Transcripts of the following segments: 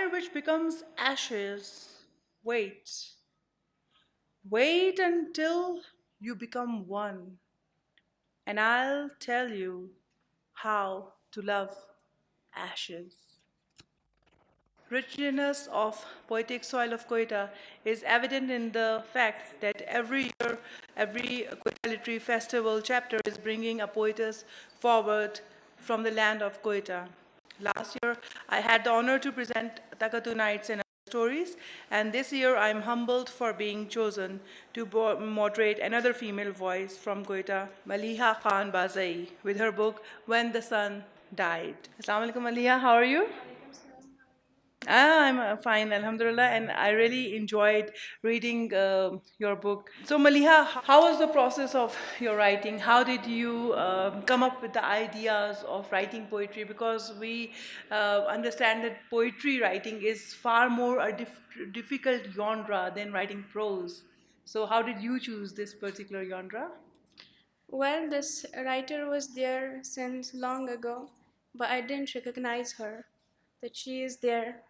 fire which becomes ashes. Wait. Wait until you become one, and I'll tell you how to love ashes. Richness of poetic soil of Koita is evident in the fact that every year, every Koita Literary Festival chapter is bringing a poetess forward from the land of Koita. Last year, I had the honor to present Takatu Nights and Stories, and this year I'm humbled for being chosen to moderate another female voice from Koita, Maliha Khan Bazai, with her book When the Sun Died. Assalamu alaikum, Maliha, how are you? I'm fine, Alhamdulillah, and I really enjoyed reading your book. So, Maliha, how was the process of your writing? How did you come up with the ideas of writing poetry? Because we understand that poetry writing is far more a difficult genre than writing prose. So, how did you choose this particular genre? Well, this writer was there since long ago, but I didn't recognize her, that she is there.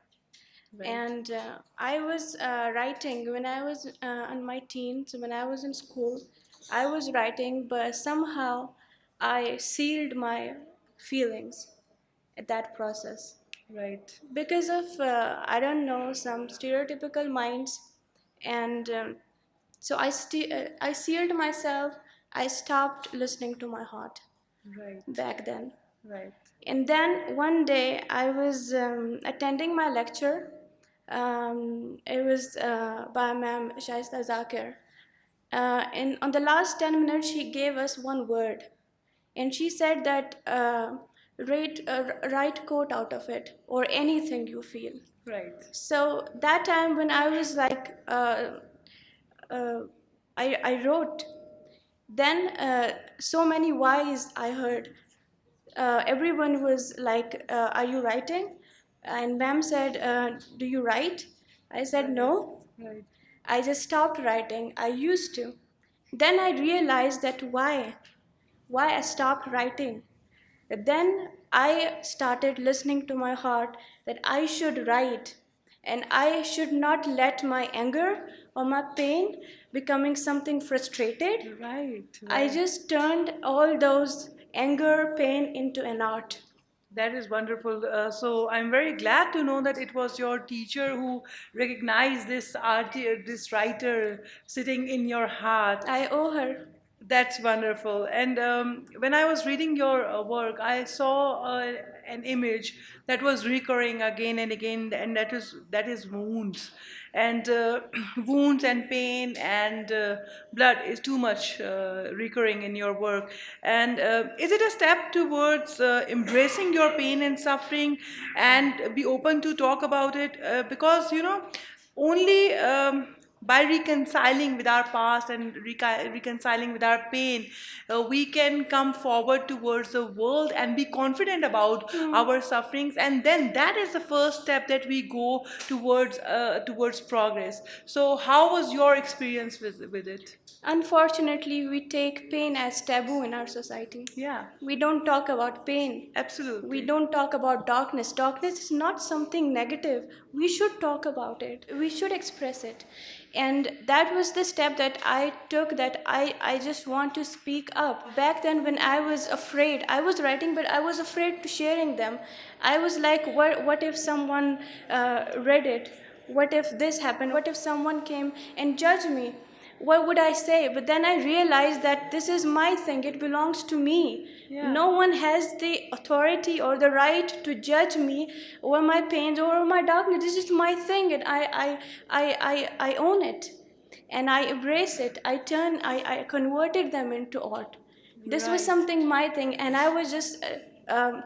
Right. And I was writing when I was in my teens, when I was in school. I was writing, but somehow I sealed my feelings at that process. Right. Because of, I don't know, some stereotypical minds. And so I sealed myself. I stopped listening to my heart Right. back then. Right. And then one day I was attending my lecture. It was by Ma'am Shaista Zakir. And on the last 10 minutes, she gave us one word. And she said that write quote out of it or anything you feel. Right. So that time when I was like, uh, I wrote. Then so many whys I heard. Everyone was like, are you writing? And ma'am said, do you write? I said, no. Right. I just stopped writing. I used to. Then I realized that why I stopped writing. Then I started listening to my heart that I should write and I should not let my anger or my pain becoming something frustrated. Right. I just turned all those anger, pain into an art. That is wonderful. So I'm very glad to know that it was your teacher who recognized this this writer sitting in your heart. I owe her. That's wonderful. And when I was reading your work, I saw an image that was recurring again and again, and that is wounds, and wounds and pain and blood is too much recurring in your work. And is it a step towards embracing your pain and suffering, and be open to talk about it? Because only by reconciling with our past and reconciling with our pain, we can come forward towards the world and be confident about our sufferings, and then that is the first step that we go towards progress. So how was your experience with it? Unfortunately, we take pain as taboo in our society. Yeah. We don't talk about pain. Absolutely. We don't talk about darkness. Darkness is not something negative. We should talk about it. We should express it. And that was the step that I took, that I just want to speak up. Back then, when I was afraid, I was writing, but I was afraid to sharing them. I was like, what if someone read it? What if this happened? What if someone came and judged me? What would I say? But then I realized that this is my thing, it belongs to me. Yeah. No one has the authority or the right to judge me or my pains or my darkness. This is my thing, and I own it. And I embrace it. I converted them into art. This was Right. something my thing, and I was just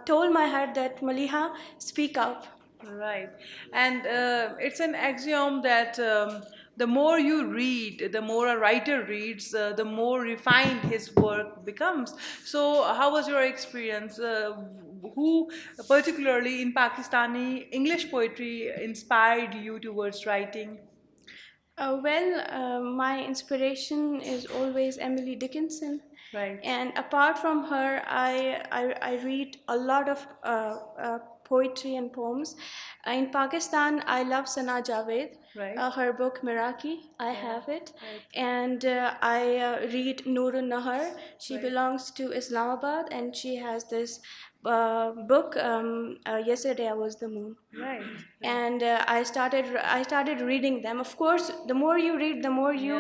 told my heart that Maliha, speak up. Right. And it's an axiom that the more you read, the more a writer reads, the more refined his work becomes. So, how was your experience? Who, particularly in Pakistani English poetry, inspired you towards writing? My inspiration is always Emily Dickinson. Right. And apart from her, I read a lot of poetry and poems. In Pakistan, I love Sana Javed. Right. Her book Miraki, I have it, Right. and I read Noorun Nahar. She Right. belongs to Islamabad, and she has this book. Yesterday I was the moon, Right. and I started reading them. Of course, the more you read, the more you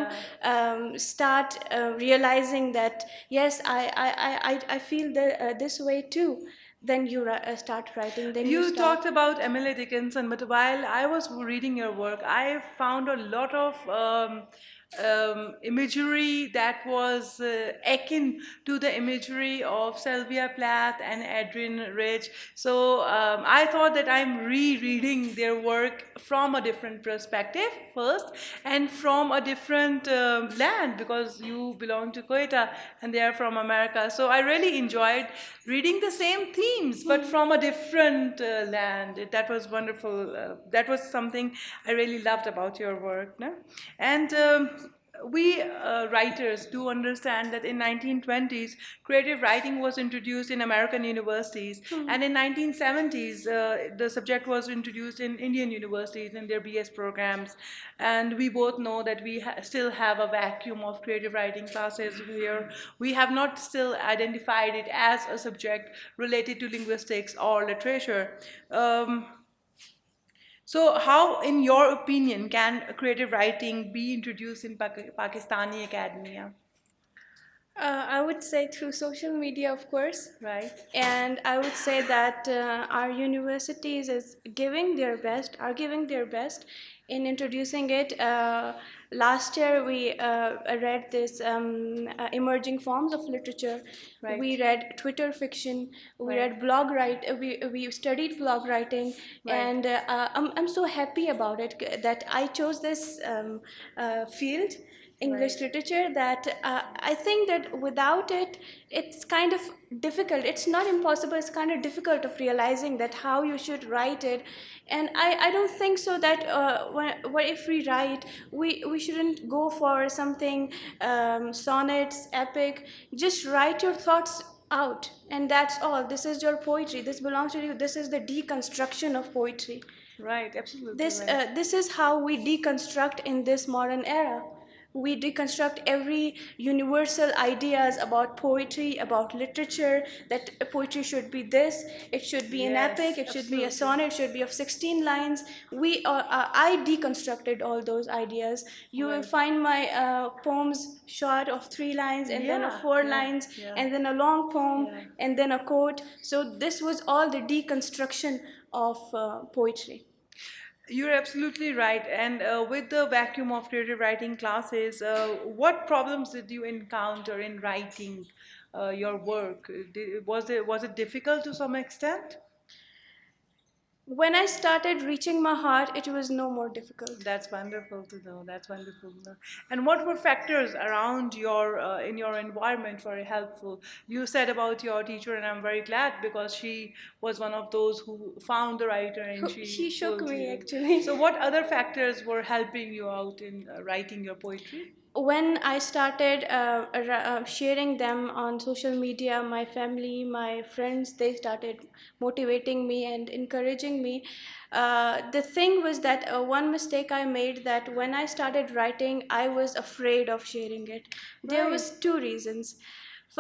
start realizing that yes, I feel this way too. Then you start writing. Then you You start. talked about Emily Dickinson, but while I was reading your work, I found a lot of imagery that was akin to the imagery of Sylvia Plath and Adrienne Rich. So I thought that I'm rereading their work from a different perspective first, and from a different land, because you belong to Quetta and they are from America. So I really enjoyed reading the same themes but from a different land. That was wonderful. That was something I really loved about your work, no? And we writers do understand that in 1920s creative writing was introduced in American universities, and in 1970s the subject was introduced in Indian universities in their BS programs. And we both know that we still have a vacuum of creative writing classes where we have not still identified it as a subject related to linguistics or literature. So, how, in your opinion, can creative writing be introduced in Pakistani academia? I would say through social media, of course. Right. And I would say that our universities are giving their best in introducing it. Last year we read this emerging forms of literature. Right. We read Twitter fiction. We Right. read we studied blog writing, Right. and I'm so happy about it that I chose this field, English Right. literature, that I think that without it, it's kind of difficult. It's not impossible, it's kind of difficult of realizing that how you should write it. And I don't think so that if we write, we shouldn't go for something sonnets, epic. Just write your thoughts out, and that's all. This is your poetry. This belongs to you. This is the deconstruction of poetry. Right. Absolutely. This Right. this is how we deconstruct in this modern era. We deconstruct every universal ideas about poetry, about literature, that poetry should be this, it should be an Yes, epic, it should be a absolutely. sonnet, it should be of 16 lines. I deconstructed all those ideas. You will Right. find my poems short of 3 lines, and then of Yeah, 4 yeah, lines, yeah. and then a long poem, Yeah. and then a quote. So this was all the deconstruction of poetry. You're absolutely right. And with the vacuum of creative writing classes, what problems did you encounter in writing your work? Was it difficult to some extent? When I started reaching my heart, it was no more difficult. That's wonderful to know. That's wonderful to know. And what were factors around your in your environment very helpful? You said about your teacher, and I'm very glad because she was one of those who found the writer and She she shook pulled me, you. actually. So, what other factors were helping you out in writing your poetry? When I started sharing them on social media, my family, my friends, they started motivating me and encouraging me. The thing was that one mistake I made, that when I started writing, I was afraid of sharing it. There Right. was two reasons.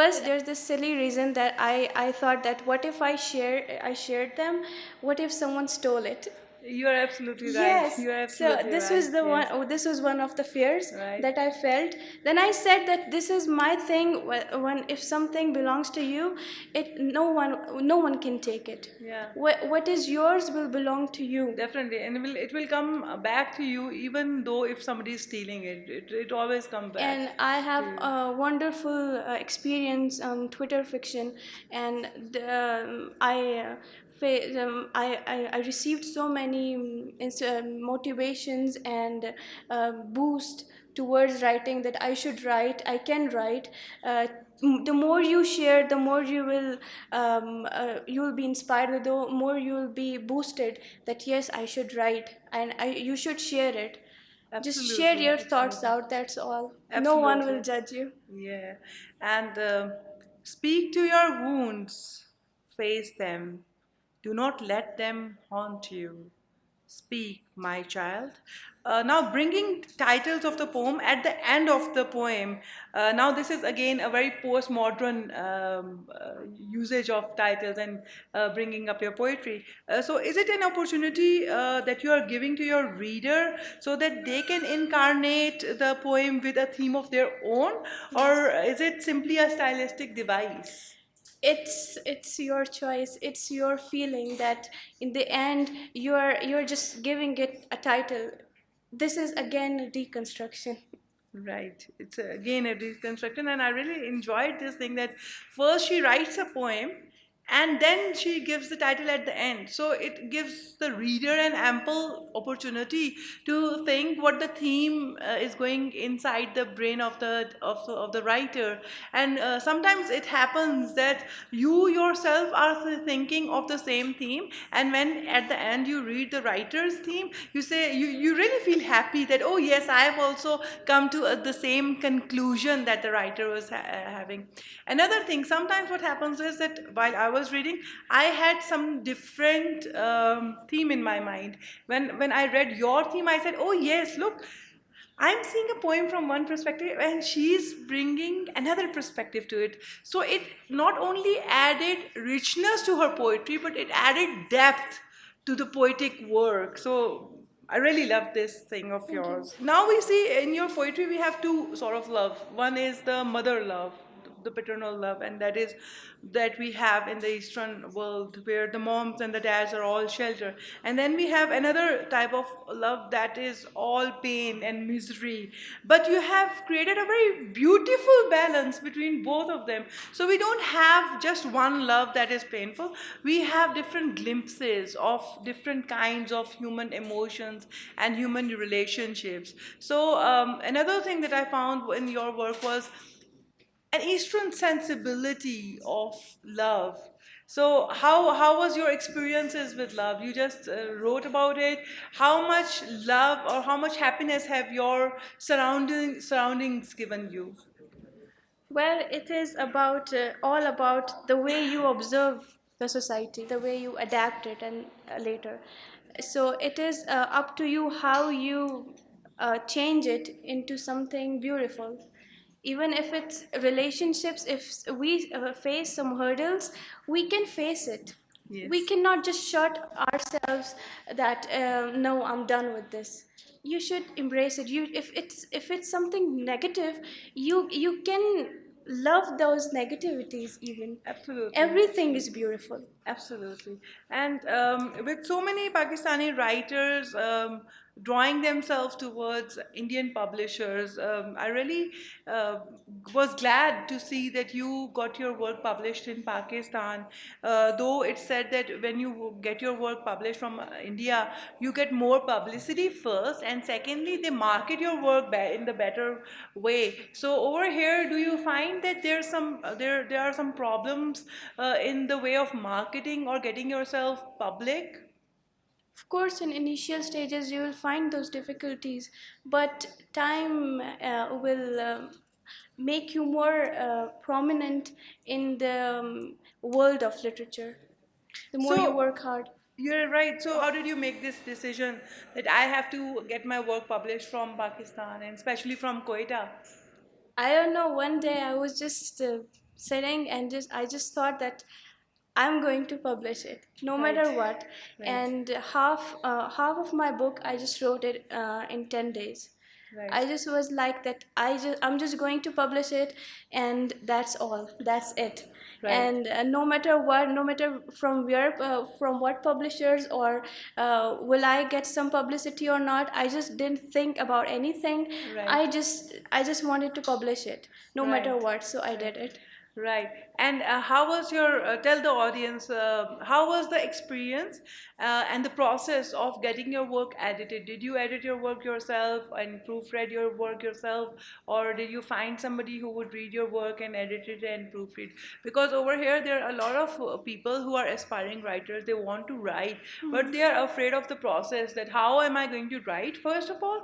First, there's this silly reason that I thought that what if I shared them? What if someone stole it? You are absolutely right. Yes. You are So absolutely this right. was the one. Yes. Oh, this was one of the fears Right. that I felt. Then I said that this is my thing. When if something belongs to you, no one can take it. Yeah. What is yours will belong to you. Definitely, and it will come back to you even though if somebody is stealing it. It always comes back. And I have to you. a wonderful experience on Twitter fiction, and I received so many motivations and boost towards writing, that I should write, I can write. The more you share, the more you will be inspired. The more you will be boosted that yes, I should write, and you should share it. Just share Absolutely, your thoughts absolutely. out, that's all. No one will Absolutely. judge you. Yeah, and speak to your wounds, face them, Do not let them haunt you. Speak, my child. Now, bringing titles of the poem at the end of the poem. Now, this is again a very postmodern usage of titles and bringing up your poetry. So, is it an opportunity that you are giving to your reader so that they can incarnate the poem with a theme of their own, or is it simply a stylistic device? It's your choice, it's your feeling that in the end you're just giving it a title. This is again a deconstruction. Right. It's again a reconstruction, and I really enjoyed this thing that first she writes a poem and then she gives the title at the end. So it gives the reader an ample opportunity to think what the theme is going inside the brain of the writer. And sometimes it happens that you yourself are thinking of the same theme, and when at the end you read the writer's theme, you really feel happy that, oh yes, I have also come to the same conclusion that the writer was having. Another thing, sometimes what happens is that while I was reading, I had some different theme in my mind. When I read your theme, I said, oh yes, look, I'm seeing a poem from one perspective and she's bringing another perspective to it. So it not only added richness to her poetry, but it added depth to the poetic work. So I really love this thing of yours. Now we see in your poetry we have two sort of love. One is the mother love, the paternal love, and that is that we have in the Eastern world where the moms and the dads are all shelter. And then we have another type of love that is all pain and misery. But you have created a very beautiful balance between both of them. So we don't have just one love that is painful. We have different glimpses of different kinds of human emotions and human relationships. So another thing that I found in your work was an Eastern sensibility of love. So how was your experiences with love? You just wrote about it. How much love or how much happiness have your surroundings given you? Well, it is about all about the way you observe the society, the way you adapt it, and later. So it is up to you how you change it into something beautiful. Even if it's relationships, if we face some hurdles, we can face it. Yes. We cannot just shut ourselves that no, I'm done with this. You should embrace it. You, if it's something negative, you can love those negativities even. Absolutely. Everything is beautiful. Absolutely. And with so many Pakistani writers drawing themselves towards Indian publishers, I really was glad to see that you got your work published in Pakistan. Though it's said that when you get your work published from India, you get more publicity first, and secondly, they market your work in the better way. So over here, do you find that there's there are some problems in the way of marketing or getting yourself public? Of course, in initial stages, you will find those difficulties, but time will make you more prominent in the world of literature. The more you So work hard. you're right. So how did you make this decision that I have to get my work published from Pakistan and especially from Quetta? I don't know. One day I was just sitting and I just thought that I'm going to publish it, no matter Right. what. Right. And half of my book I just wrote it in 10 days. Right. I just was like that. I'm just going to publish it, and that's all. That's it. Right. And no matter what, no matter from where, from what publishers, or will I get some publicity or not, I just didn't think about anything. Right. I just wanted to publish it, no matter Right. what. So I did it. Right. And how was your, tell the audience, how was the experience and the process of getting your work edited? Did you edit your work yourself and proofread your work yourself? Or did you find somebody who would read your work and edit it and proofread? Because over here, there are a lot of people who are aspiring writers. They want to write, but they are afraid of the process that how am I going to write? First of all,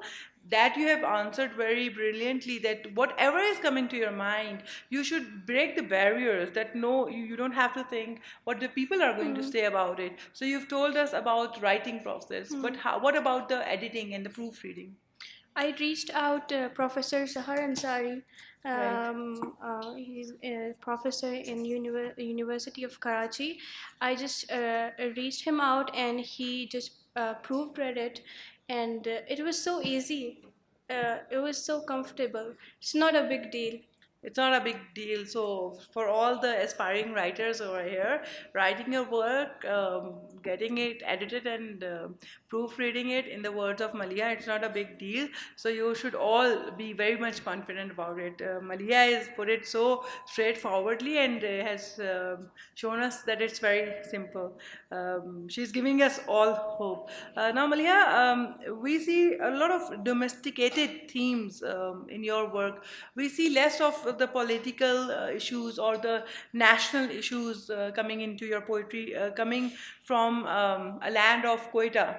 that you have answered very brilliantly, that whatever is coming to your mind, you should break the barriers, that no, you don't have to think what the people are going to say about it. So you've told us about writing process, but what about the editing and the proofreading? I reached out to Professor Sahar Ansari. Right. He's a professor in University of Karachi. I just reached him out, and he just proofread it, and it was so easy. It was so comfortable. It's not a big deal. It's not a big deal. So, for all the aspiring writers over here, writing your work, getting it edited, and proofreading it in the words of Malia, it's not a big deal. So, you should all be very much confident about it. Malia has put it so straightforwardly and has shown us that it's very simple. She's giving us all hope. Now, Malia, we see a lot of domesticated themes in your work. We see less of the political issues or the national issues coming into your poetry, coming from a land of Quetta,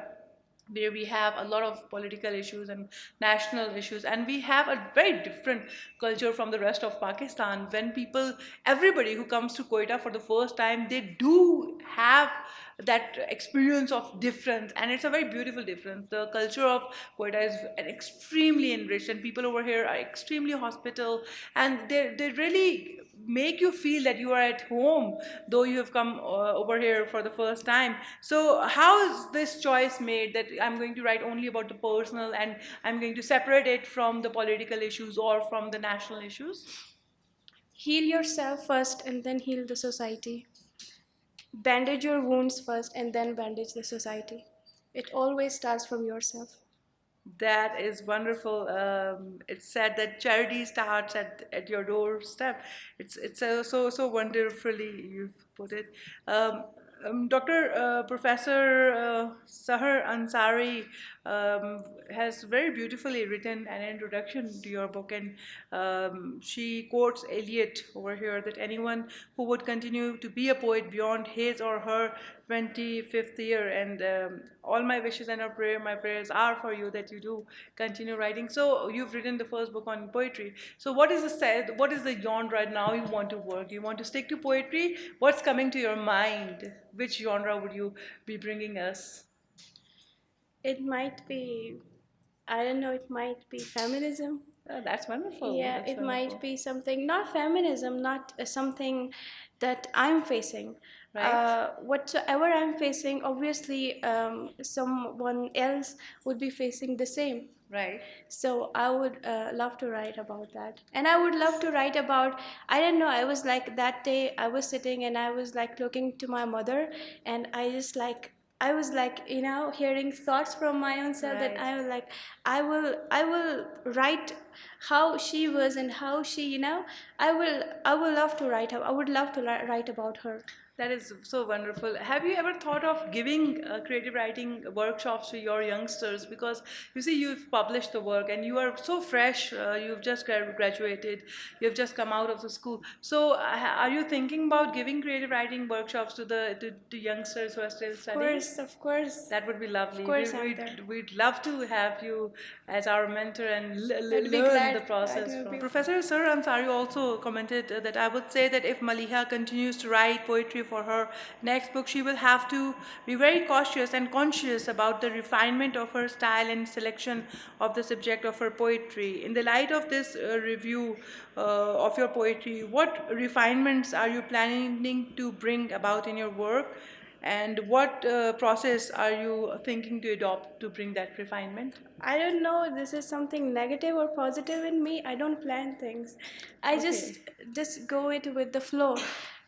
where we have a lot of political issues and national issues, and we have a very different culture from the rest of Pakistan. When people, everybody who comes to Quetta for the first time, they do have that experience of difference, and it's a very beautiful difference. The culture of Quetta is extremely enriched, and people over here are extremely hospitable, and they really make you feel that you are at home, though you have come over here for the first time. So how is this choice made, that I'm going to write only about the personal and I'm going to separate it from the political issues or from the national issues? Heal yourself first, and then heal the society. Bandage your wounds first, and then bandage the society. It always starts from yourself. That is wonderful. It's said that charity starts at your doorstep. It's so wonderfully you've put it. Dr. Professor Sahar Ansari has very beautifully written an introduction to your book, and she quotes Eliot over here, that anyone who would continue to be a poet beyond his or her 25th year, and all my wishes and my prayers are for you that you do continue writing. So you've written the first book on poetry. So what is the genre now you want to work? You want to stick to poetry? What's coming to your mind? Which genre would you be bringing us? It might be, I don't know, it might be feminism. Oh, that's wonderful. Yeah, That's it wonderful. might be something, not feminism, not something that I'm facing. Right. Whatsoever I'm facing, obviously, someone else would be facing the same. Right. So I would love to write about that. And I would love to write about, I don't know, I was like, that day I was sitting and I was like looking to my mother, and I was like, hearing thoughts from my own self, that Right. I was like, I will write how she was and how she, I will love to write her. I would love to write about her. That is so wonderful. Have you ever thought of giving creative writing workshops to your youngsters? Because you see, you've published the work and you are so fresh. You've just graduated. You've just come out of the school. So, are you thinking about giving creative writing workshops to the youngsters who are still studying? Of course. That would be lovely. Of course, I'm there. We'd love to have you as our mentor and I'd be learn glad. the process I'd from. be- Professor Sir Ansari also commented that I would say that if Maliha continues to write poetry for her next book, she will have to be very cautious and conscious about the refinement of her style and selection of the subject of her poetry. In the light of this review of your poetry, what refinements are you planning to bring about in your work? And what process are you thinking to adopt to bring that refinement? I don't know. This is something negative or positive in me. I don't plan things. I just go it with the flow.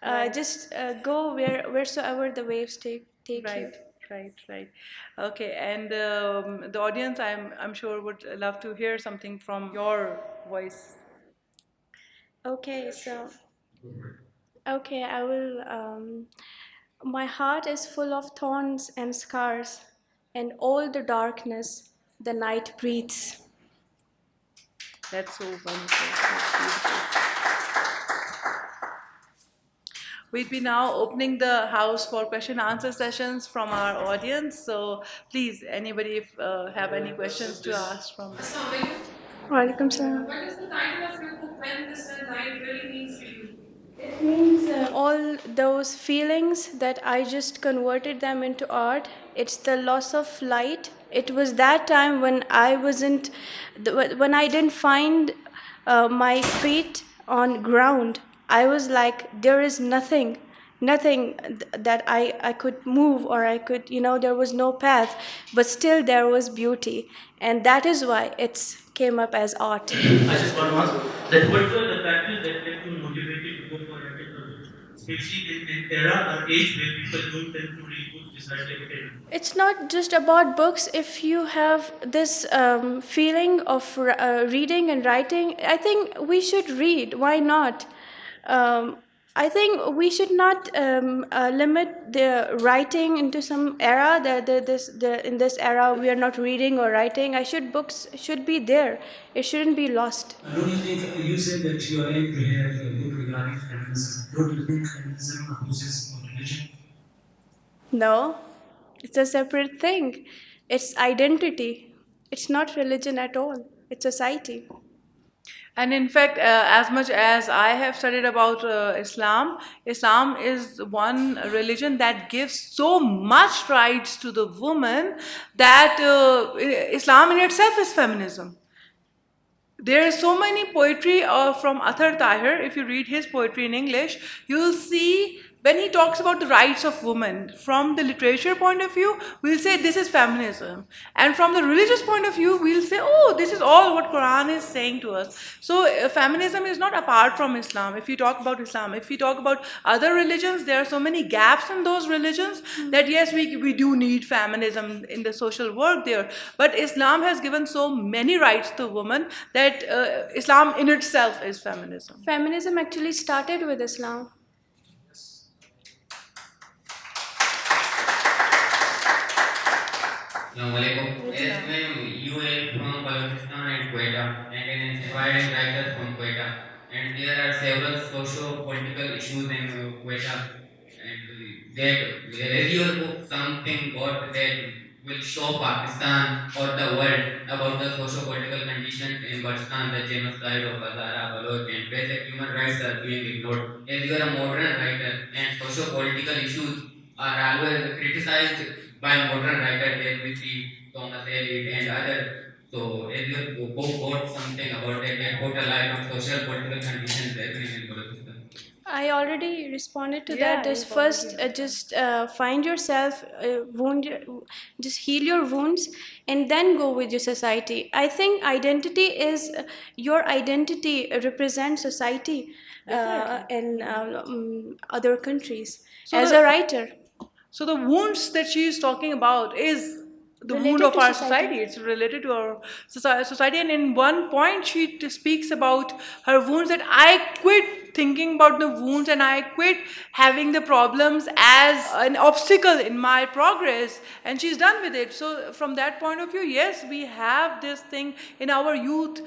Right. Just go wheresoever the waves take you. Right. Okay, and the audience, I'm sure, would love to hear something from your voice. Okay, I will. My heart is full of thorns and scars, and all the darkness the night breathes. That's so wonderful. That's beautiful. We'll be now opening the house for question answer sessions from our audience. So please, anybody if have any questions to ask from. Walaikum salam. What is the title of your book, When the Sun Died, really means to you? It means all those feelings that I just converted them into art. It's the loss of light. It was that time when I wasn't, when I didn't find my feet on ground. I was like, there is nothing, that I could move, or I could, there was no path, but still there was beauty, and that is why it's came up as art. I just want to ask that what were the factors that led you motivated to go for writing a book, especially in an era or age where people don't tend to read books besides entertainment? It's not just about books. If you have this feeling of reading and writing, I think we should read. Why not? I think we should not limit the writing into some era. In this era we are not reading or writing. Books should be there. It shouldn't be lost. Don't you think you said that you are aiming to have a book regarding feminism? Don't you think feminism opposes religion? No, it's a separate thing. It's identity. It's not religion at all. It's society. And in fact, as much as I have studied about Islam, Islam is one religion that gives so much rights to the woman that Islam in itself is feminism. There is so many poetry from Athar Tahir. If you read his poetry in English, you will see when he talks about the rights of women, from the literature point of view, we'll say this is feminism. And from the religious point of view, we'll say, oh, this is all what Quran is saying to us. So feminism is not apart from Islam. If you talk about Islam, if you talk about other religions, there are so many gaps in those religions that yes, we do need feminism in the social work there. But Islam has given so many rights to women that Islam in itself is feminism. Feminism actually started with Islam. Assalamualaikum. Yes, ma'am, you are from Balochistan and Quetta, and an inspiring writer from Quetta. And there are several socio-political issues in Quetta. And that, as your book, something got that will show Pakistan or the world about the socio-political conditions in Balochistan, the genocide of Hazara, Baloch, and basic human rights are being ignored. As you are a modern writer, and socio-political issues are always criticized by modern writers, as we see Thomas Eliot and others. So, as your book got something about that put a light on social political conditions happening in Balochistan. I already responded to Yeah, that. Just you've first, already just find yourself, just heal your wounds, and then go with your society. I think identity is your identity represents society in other countries. So As the- a writer, So the wounds that she is talking about is the Related wound of to our society. society. It's related to our society. And in one point, she speaks about her wounds that I quit thinking about the wounds and I quit having the problems as an obstacle in my progress. And she's done with it. So from that point of view, yes, we have this thing in our youth.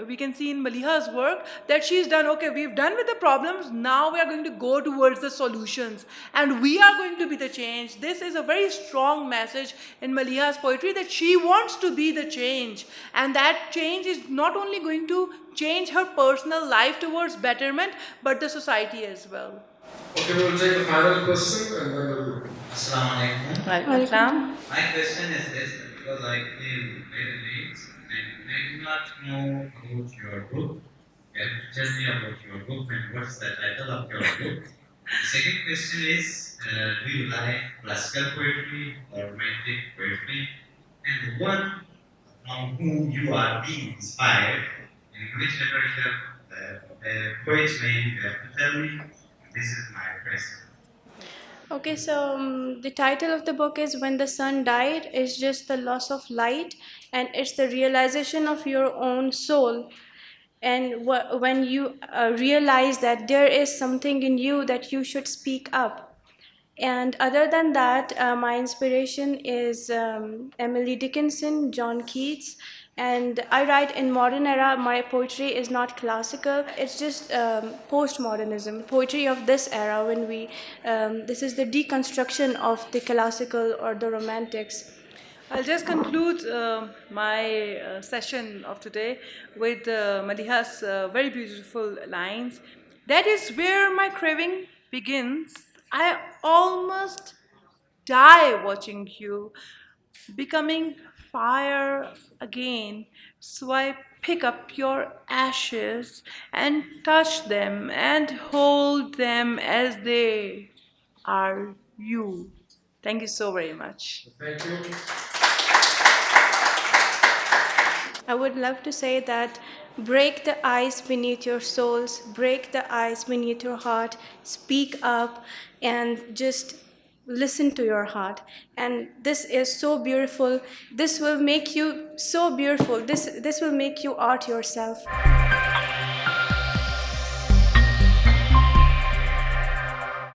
We can see in Maliha's work that she's done, okay, we've done with the problems. Now we are going to go towards the solutions. And we are going to be the change. This is a very strong message in Maliha's poetry that she wants to be the change. And that change is not only going to change her personal life towards betterment, but the society as well. Okay, we'll take the final question and then we'll. Assalamualaikum. My question is this, because I came very late and I do not know about your book. You have to tell me about your book and what's the title of your book. The second question is, do you like classical poetry or romantic poetry? And one from whom you are being inspired, in which literature, the poet name you have to tell me. This is my question. okay, so the title of the book is When the Sun Died. It's just the loss of light, and it's the realization of your own soul. And when you realize that there is something in you that you should speak up. And other than that, my inspiration is Emily Dickinson, John Keats, And I write in modern era. My poetry is not classical. It's just postmodernism, poetry of this era. This is the deconstruction of the classical or the romantics. I'll just conclude my session of today with Madiha's very beautiful lines. That is where my craving begins. I almost die watching you, becoming fire again. So I pick up your ashes and touch them and hold them as they are you. Thank you so very much. Thank you. I would love to say that break the ice beneath your souls, break the ice beneath your heart, speak up, and just listen to your heart. And this is so beautiful. This will make you so beautiful. This will make you art yourself.